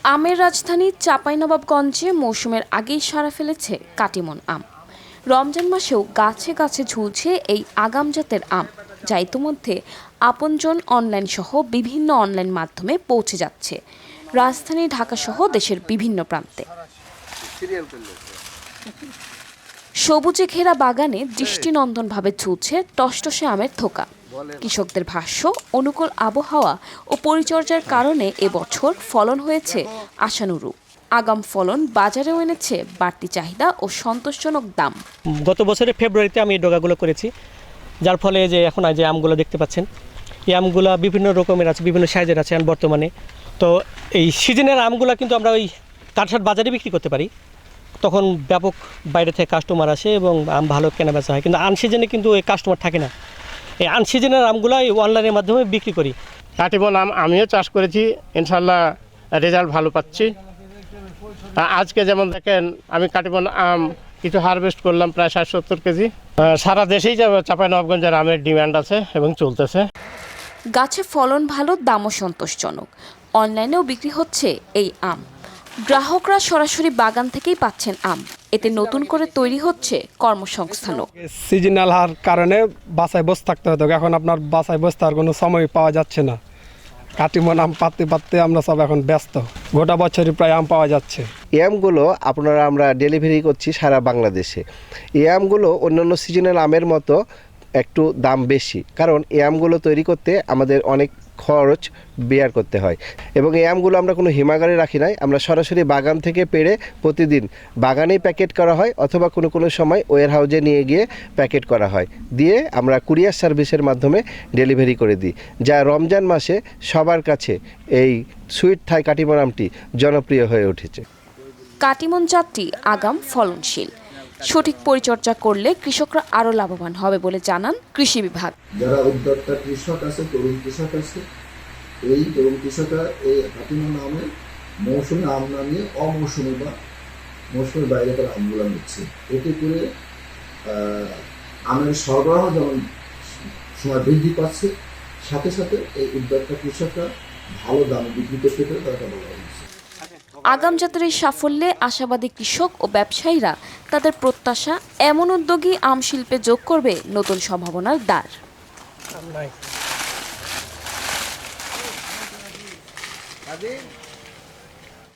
আমের রাজধানী চাঁপাইনবাবগঞ্জে মৌসুমের আগেই সাড়া ফেলেছে কাটিমন আম। রমজান মাসেও গাছে গাছে ঝুলছে এই আগাম জাতের আম, যা ইতোমধ্যে আপনজন অনলাইন সহ বিভিন্ন অনলাইন মাধ্যমে পৌঁছে যাচ্ছে রাজধানী ঢাকাসহ দেশের বিভিন্ন প্রান্তে। সবুজে ঘেরা বাগানে দৃষ্টিনন্দনভাবে ঝুলছে টসটসে আমের থোকা। কৃষকদের ভাষ্য, অনুকূল আবহাওয়া ও পরিচর্যার কারণে এবছর ফলন হয়েছে আশানুরূপ। আগাম ফলন বাজারেও এনেছে বাড়তি চাহিদা ও সন্তোষজনক দাম। গত বছরের ফেব্রুয়ারিতে আমি এই ডগাগুলো করেছি, যার ফলে যে এখন যে আমগুলো দেখতে পাচ্ছেন, এই আমগুলো বিভিন্ন রকমের আছে, বিভিন্ন সাইজের আছে বর্তমানে। তো এই সিজনের আমগুলো কিন্তু আমরা ওই কাঠসাট বাজারে বিক্রি করতে পারি, তখন ব্যাপক বাইরে থেকে কাস্টমার আসে এবং আম ভালো কেনাবেচা হয়। কিন্তু আনসিজনে কিন্তু এই কাস্টমার থাকে না। এই আনসিজনের আমগুলো এই অনলাইনের মাধ্যমে বিক্রি করি। কাটিমন আম আমিও চাষ করেছি, ইনশাল্লাহ রেজাল্ট ভালো পাচ্ছি। আজকে যেমন দেখেন, আমি কাটিমন আম কিছু হারভেস্ট করলাম, প্রায় 60-70 কেজি। সারা দেশেই চাঁপাইনবাবগঞ্জের আমের ডিমান্ড আছে এবং চলতেছে। গাছে ফলন ভালো, দামও সন্তোষজনক। অনলাইনেও বিক্রি হচ্ছে এই আম। গ্রাহকরা সরাসরি বাগান থেকেই পাচ্ছেন আম। এতে নতুন করে তৈরি হচ্ছে কর্মসংস্থানও। সিজনাল হওয়ার কারণে বাসায় বসে থাকতে হতো, এখন আপনার বাসায় বসে থাকার কোনো সময় পাওয়া যাচ্ছে না। কাটিমন আম পাততে পাততে আমরা সব এখন ব্যস্ত। গোটা বছরই প্রায় আম পাওয়া যাচ্ছে। এই আমগুলো আমরা ডেলিভারি করছি সারা বাংলাদেশে। এই আমগুলো অন্যান্য সিজনাল আমের মতো একটু দাম বেশি, কারণ এই আমগুলো তৈরি করতে আমাদের অনেক খরচ বেয়ার করতে হয়। এবং এই আমগুলো আমরা কোনো হিমাগারে রাখি নাই, আমরা সরাসরি বাগান থেকে পেড়ে প্রতিদিন বাগানেই প্যাকেট করা হয়, অথবা কোনো সময় ওয়্যার হাউজে নিয়ে গিয়ে প্যাকেট করা হয়, দিয়ে আমরা কুরিয়ার সার্ভিসের মাধ্যমে ডেলিভারি করে দিই, যা রমজান মাসে সবার কাছে এই সুইট থাই কাটিমন আমটি জনপ্রিয় হয়ে উঠেছে। কাটিমন জাতটি আগাম ফলনশীল। সঠিক পরিচর্যা করলে কৃষকরা আরও লাভবান হবে বলে জানান কৃষি বিভাগ। যারা উদ্যোক্তা কৃষক আছে, তরুণ কৃষক আছে, এই তরুণ কৃষকরা এই কাটিমন আমের মৌসুমে আম না নিয়ে অমৌসুমি বা মৌসুমের বাইরে তারা আমগুলো নিচ্ছে। এতে করে আমের সরবরাহ যেমন সময় বৃদ্ধি পাচ্ছে, সাথে সাথে এই উদ্যোক্তা কৃষকরা ভালো দামে বিক্রি করতে পেরে তারা ভালো হচ্ছে। আগাম জাতের এই সাফল্যে আশাবাদী কৃষক ও ব্যবসায়ীরা। তাদের প্রত্যাশা, এমন উদ্যোগী আম শিল্পে যোগ করবে নতুন সম্ভাবনার দ্বার।